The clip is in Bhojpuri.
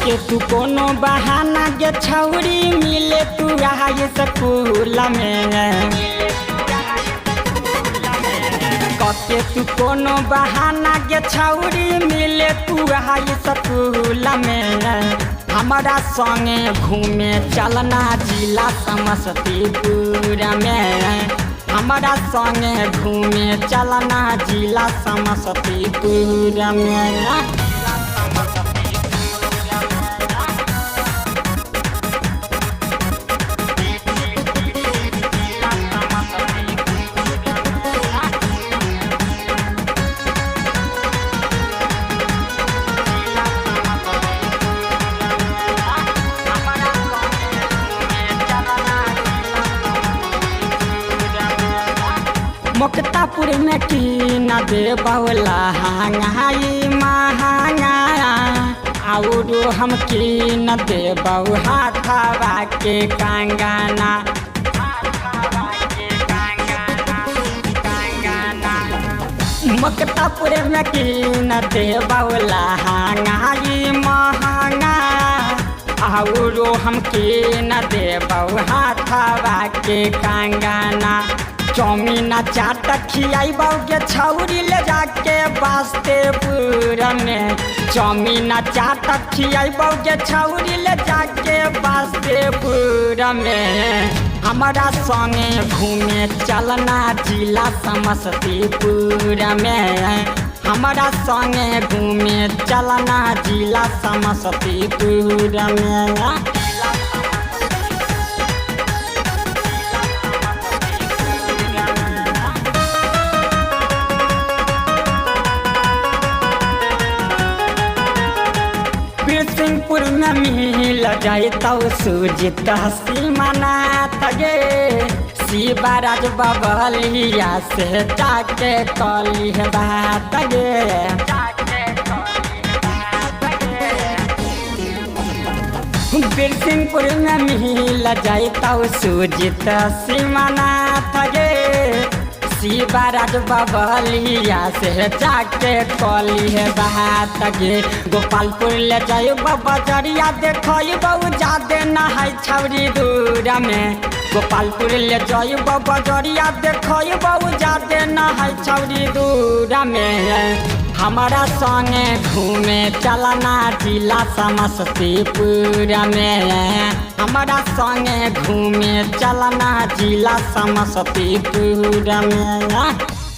के तू कोनो बहाना के छौरी मिले तू आए स्कूल में के तू कोनो बहाना के छौरी मिले तू आए स्कूल में हमारा संगे घूमे चलना जिला समस्तीपुर में हमारा संगे घूमे चलना जिला समस्तीपुर में। मुक्तापुर में की न दे बौला हांगाई महंगा और हम की न दे बहु हाथवा के कंगना मुक्तापुर में की न दे बौला हांगाई महंगा और हम की न दे बहु हाथवा के कंगना चौमीन चाट खियाई के छौरी ले जाके बास्तेपुर में चौमीन चाट खियाई के छौरी ले जाके बास्तेपुर में हमारा संगे घूमे चलना जिला समस्तीपुर में हमारा संगे घूमे चलना जिला समस्तीपुर में। सिंहपुर में मिल जाए तो सुजित सीमानाथ गे शिवराज बबलिया से जाके कली बात गे सिंहपुर में मिल जाए तो सुजित सीमानाथ गे शिवराज बबलिया से जाके कली है बात गे गोपालपुर ले जाए बजरिया देखो बहु जादे नहाय छौरी दूर में गोपालपुर ले जाए बजरिया देखो बहु जादे नहाय छौरी दूर में हमारा संगे घूमे चलना जिला समस्तीपुर में हमारा संगे घूमे चलना जिला समस्तीपुर में।